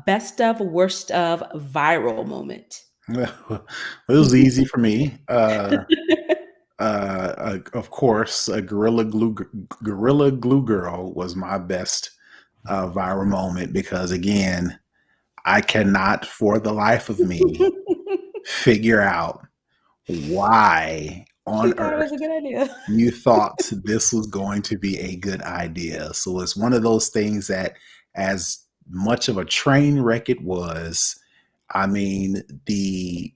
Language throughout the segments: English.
Best of, worst of, viral moment. It was easy for me. Of course, a Gorilla Glue Girl was my best viral moment because, again, I cannot for the life of me figure out why She on thought it earth was a good idea. you thought this was going to be a good idea. So it's one of those things that, as much of a train wreck it was, I mean, the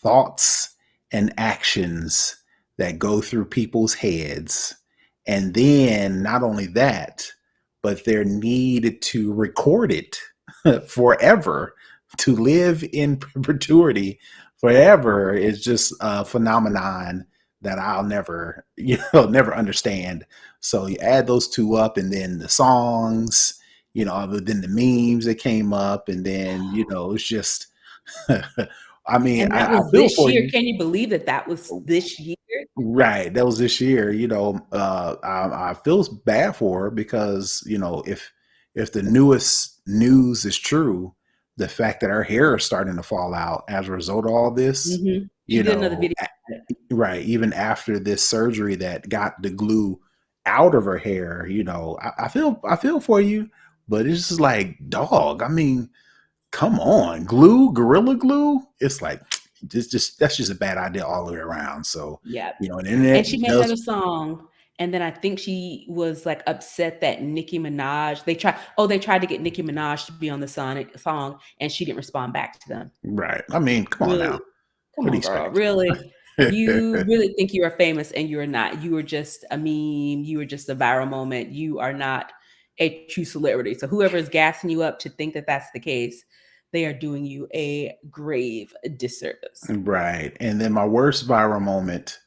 thoughts and actions that go through people's heads, and then not only that, but their need to record it forever, to live in perpetuity forever, is just a phenomenon that I'll never, never understand. So you add those two up, and then the songs, other than the memes that came up, and then, it's just, I mean, And that I was feel this for year. you. Can you believe that that was this year? Right. That was this year. I feel bad for her because, if the newest news is true, the fact that her hair is starting to fall out as a result of all this, She you did another know, video. right, even after this surgery that got the glue out of her hair, I feel for you, but it's just like, dog. I mean, come on, glue, gorilla glue. It's like, just that's just a bad idea all the way around. So, Yeah. the And she internet made does another song. And then I think she was like upset that Nicki Minaj, they tried to get Nicki Minaj to be on the song and she didn't respond back to them. right. I mean, come on now. Really? Come What do you on, girl. expect? Really? You really think you are famous and you are not. You are just a meme. You are just a viral moment. You are not a true celebrity. So whoever is gassing you up to think that that's the case, they are doing you a grave disservice. Right. And then my worst viral moment.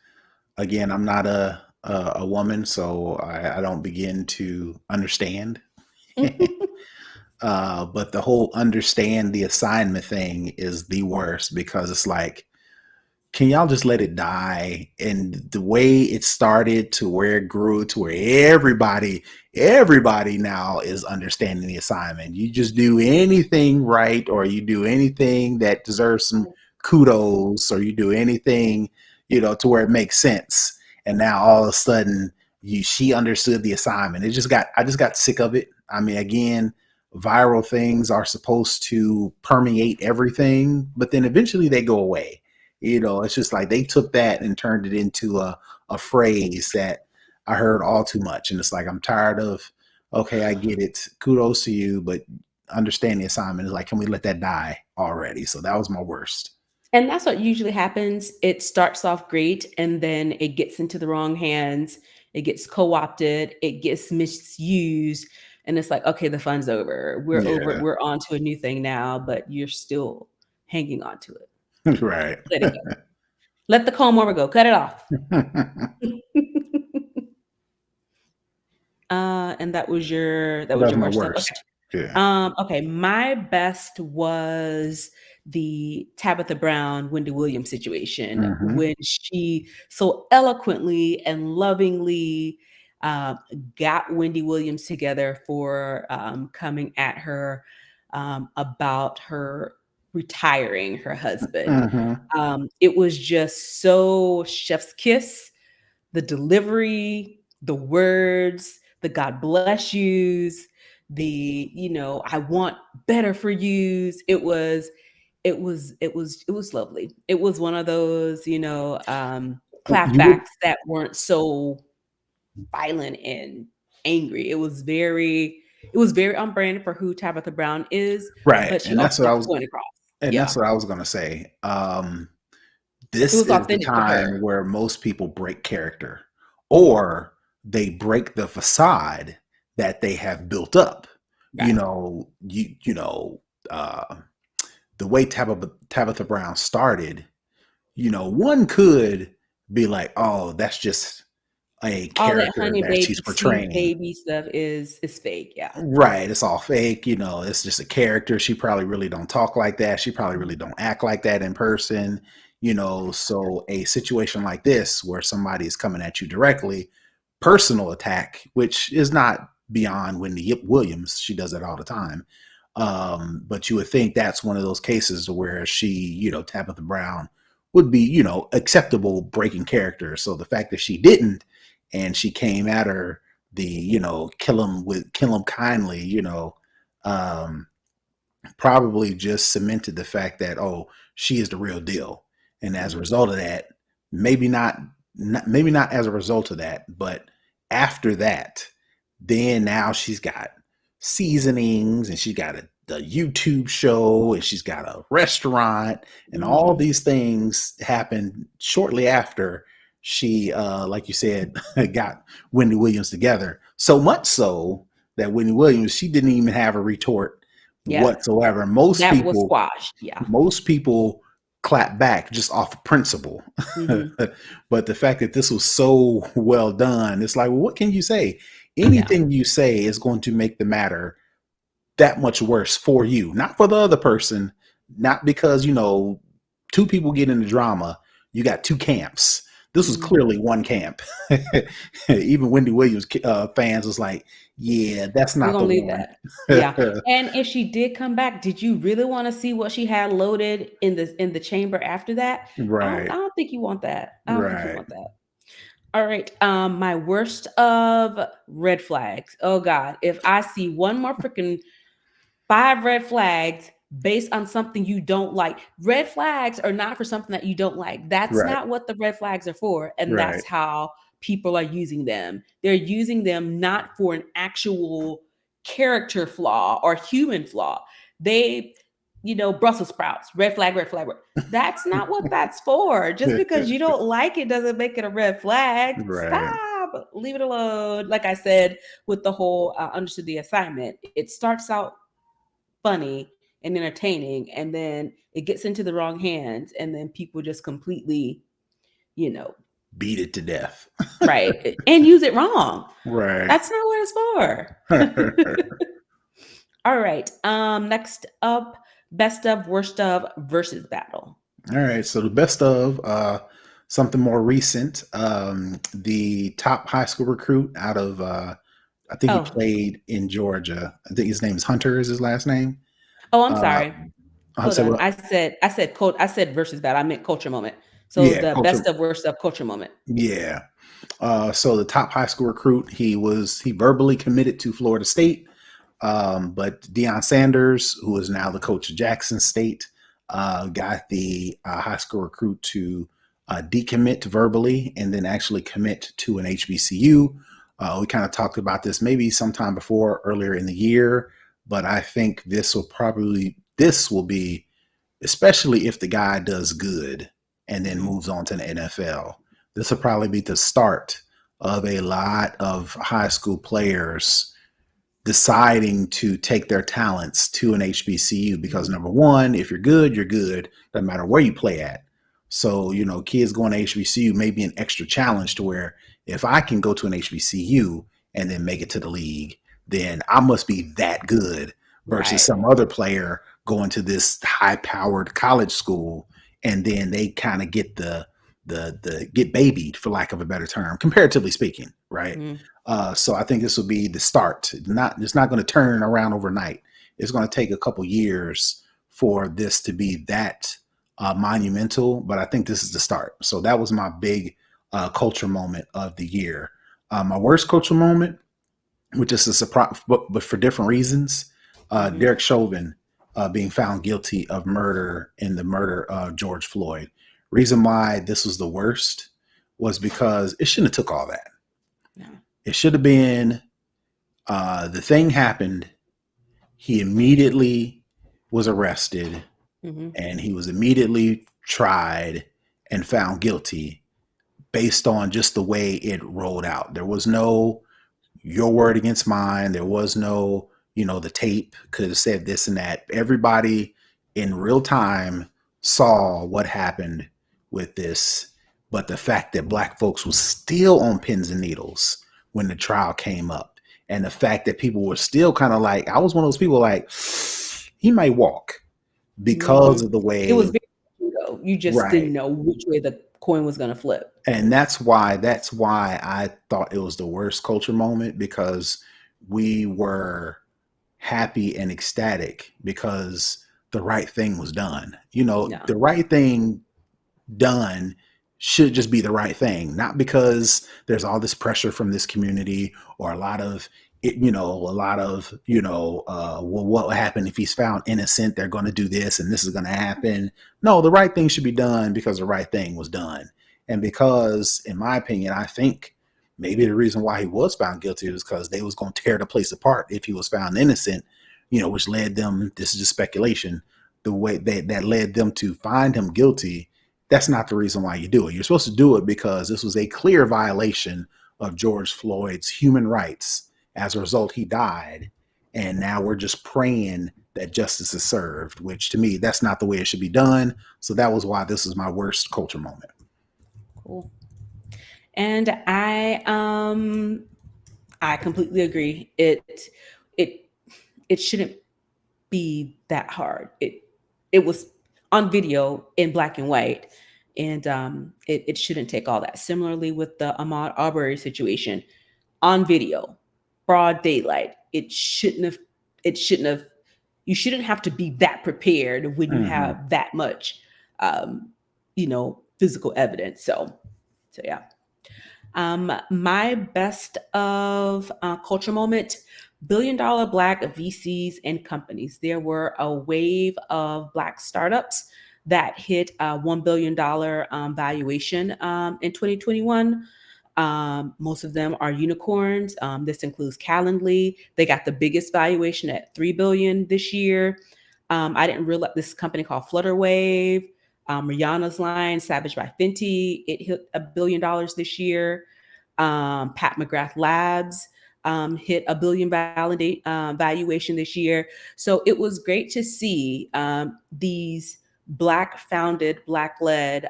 Again, I'm not a woman, so I don't begin to understand. But the whole understand the assignment thing is the worst because it's like, can y'all just let it die? And the way it started to where it grew to where everybody now is understanding the assignment. You just do anything right, or you do anything that deserves some kudos, or you do anything, to where it makes sense. And now all of a sudden, she understood the assignment. I just got sick of it. I mean, again, viral things are supposed to permeate everything, but then eventually they go away. It's just like they took that and turned it into a phrase that I heard all too much. And it's like, I'm tired of, okay, I get it. Kudos to you, but understand the assignment is like, can we let that die already? So that was my worst. And that's what usually happens. It starts off great and then it gets into the wrong hands. It gets co-opted, it gets misused, and it's like, okay, the fun's over. We're over it. Yeah. We're on to a new thing now, but you're still hanging on to it. Right. Let it go. Let the comb over go. Cut it off. And that That was was your my worst stuff. Okay. worst. Yeah. Okay, my best was the Tabitha Brown, Wendy Williams situation Hmm. when she so eloquently and lovingly uh, got Wendy Williams together for coming at her about her retiring her husband. Hmm. It was just so chef's kiss, the delivery, the words, the God bless yous, the, I want better for yous. It was lovely. It was one of those, You would clapbacks that weren't so violent and angry. It was very on brand for who Tabitha Brown is, right, but she also got the point across. and Yeah. that's what I was gonna say. It This was is the authentic to time her. where most people break character, or they break the facade that they have built up. You Right. know, you know, uh, the way Tabitha Brown started. One could be like, "Oh, that's just a All that character honey that baby, she's sweet portraying." baby stuff is fake. Yeah. Right, it's all fake. It's just a character. She probably really don't talk like that. She probably really don't act like that in person. So a situation like this where somebody is coming at you directly, personal attack, which is not beyond Wendy Williams. She does it all the time. But you would think that's one of those cases where she, Tabitha Brown would be, acceptable breaking character. So the fact that she didn't, and she came at her the, kill him kindly, um, probably just cemented the fact that, oh, she is the real deal. And as a Mhm. result of that, maybe not as a result of that, but after that, then now she's got seasonings, and she's got a YouTube show, and she's got a restaurant, and all Mhm. these things happened shortly after she, like you said, got Wendy Williams together. So much so that Wendy Williams, she didn't even have a retort Yeah. whatsoever. That was squashed. Yeah. Most people clap back just off of principle. Mhm. But the fact that this was so well done, it's like, well, what can you say? Yeah. Anything you say is going to make the matter that much worse for you, not for the other person, not because, two people get into drama, you got two camps. This was Mhm. clearly one camp. Even Wendy Williams fans was like, yeah, that's We're not the gonna leave one. that. Yeah, and if she did come back, did you really wanna see what she had loaded in the chamber after that? I Right, don't think you want that. I don't think you right, want that. Alright, my worst of red flags. Oh god, if I see one more freaking 5 red flags based on something you don't like. Red flags are not for something that you don't like. That's right, not what the red flags are for, and right. that's how people are using them. They're using them not for an actual character flaw or human flaw. They, Brussels sprouts, red flag, red flag. That's not what that's for. Just because you don't like it doesn't make it a red flag. Right. Stop. Leave it alone. Like I said, with the whole understood the assignment, it starts out funny and entertaining, and then it gets into the wrong hands, and then people just completely, you know, Beat it to death. right, and use it wrong. Right. That's not what it's for. All right. Next up, best of, worst of versus battle. All right. So the best of something more recent. The top high school recruit out of I think he Oh, played in Georgia. I think his name is Hunter is his last name. oh, I'm Uh sorry. I Hold said on. what? I said versus battle. I meant culture moment. So Yeah, the culture. best of, worst of culture moment. Yeah. So the top high school recruit, he verbally committed to Florida State. But Deion Sanders, who is now the coach of Jackson State, got the high school recruit to decommit verbally and then actually commit to an HBCU. We kind of talked about this maybe sometime before earlier in the year, but I think this will be, especially if the guy does good and then Mhm. moves on to the NFL. This will probably be the start of a lot of high school players deciding to take their talents to an HBCU because Mhm. number one, if you're good, you're good, no matter where you play at. So, kids going to HBCU may be an extra challenge to where if I can go to an HBCU and then make it to the league, then I must be that good versus Right. some other player going to this high powered college school and then they kind of get the get babied for lack of a better term, comparatively speaking, right? Mhm. So I think this will be the start. It's not going to turn around overnight. It's going to take a couple years for this to be that monumental. But I think this is the start. So that was my big culture moment of the year. My worst culture moment, which is a surprise, but for different reasons. Mhm. Derek Chauvin being found guilty of murder in the murder of George Floyd. Reason why this was the worst was because it shouldn't have took all that. Yeah. It should have been the thing happened. He immediately was arrested Mhm. and he was immediately tried and found guilty based on just the way it rolled out. There was no your word against mine. There was no, the tape could have said this and that. Everybody in real time saw what happened with this. But the fact that black folks was still on pins and needles when the trial came up, and the fact that people were still kind of like, I was one of those people like, he might walk because Mhm. of the It was way, very you just didn't right. know which way the coin was gonna flip. And that's why I thought it was the worst culture moment because we were happy and ecstatic because the right thing was done. Yeah. The right thing done should just be the right thing, not because there's all this pressure from this community or a lot of it, well, what will happen if he's found innocent? They're going to do this and this is going to happen. No, the right thing should be done because the right thing was done. And because, in my opinion, I think maybe the reason why he was found guilty was because they was going to tear the place apart if he was found innocent, which led them, this is just speculation, the way that led them to find him guilty. That's not the reason why you do it. You're supposed to do it because this was a clear violation of George Floyd's human rights. As a result, he died. And now we're just praying that justice is served, which to me, that's not the way it should be done. So that was why this is my worst culture moment. Cool. And I completely agree. It it shouldn't be that hard. It was on video in black and white, and it shouldn't take all that. Similarly with the Ahmaud Arbery situation, on video, broad daylight. It shouldn't have. You shouldn't have to be that prepared when you Mm-hmm. have that much, physical evidence. So yeah. My best of culture moment: billion-dollar Black VCs and companies. There were a wave of Black startups that hit a $1 billion valuation in 2021. Most of them are unicorns. This includes Calendly. They got the biggest valuation at $3 billion this year. I didn't realize this company called Flutterwave, Rihanna's line, Savage by Fenty. It hit $1 billion this year. Pat McGrath Labs hit a billion valuation this year. So it was great to see these Black founded, Black led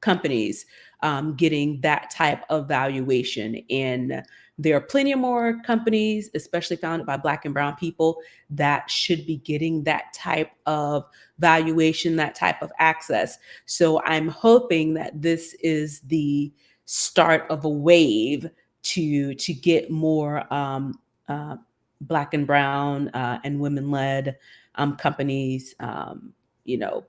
companies getting that type of valuation. And there are plenty of more companies, especially founded by Black and Brown people, that should be getting that type of valuation, that type of access. So I'm hoping that this is the start of a wave to get more Black and Brown and women led companies, you know,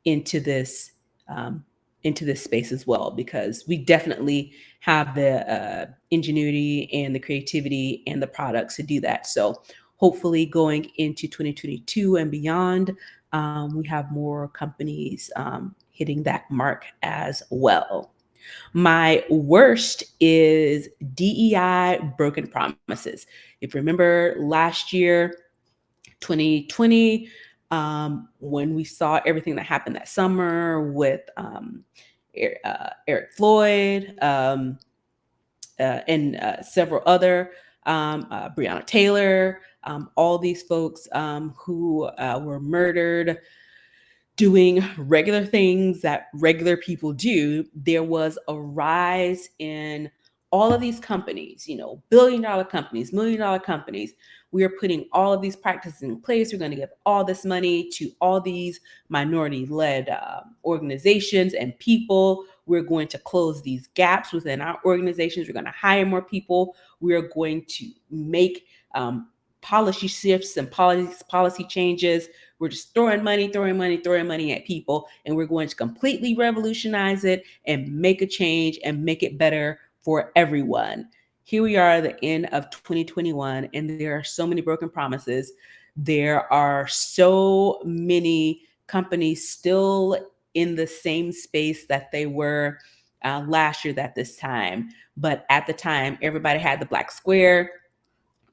into this um, into this space as well, because we definitely have the ingenuity and the creativity and the products to do that. So hopefully going into 2022 and beyond, we have more companies hitting that mark as well. My worst is DEI broken promises. If you remember last year, 2020, when we saw everything that happened that summer with Eric Floyd and several other, Breonna Taylor, all these folks who were murdered doing regular things that regular people do, there was a rise in all of these companies, billion-dollar companies, million-dollar companies. We are putting all of these practices in place. We're going to give all this money to all these minority-led organizations and people. We're going to close these gaps within our organizations. We're going to hire more people. We're going to make policy shifts and policy changes. We're just throwing money at people, and we're going to completely revolutionize it and make a change and make it better for everyone. Here we are at the end of 2021, and there are so many broken promises. There are so many companies still in the same space that they were last year at this time. But at the time, everybody had the black square.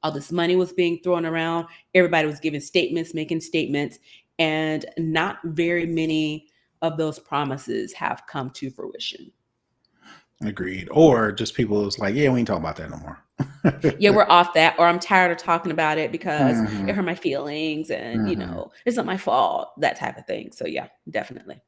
All this money was being thrown around. Everybody was giving statements, making statements, and not very many of those promises have come to fruition. Agreed. Or just people was like, yeah, we ain't talking about that no Yeah, more. we're off that, or I'm tired of talking about it because it Hmm. hurt my feelings and, Hmm. it's not my fault, that type of thing. So, yeah, definitely.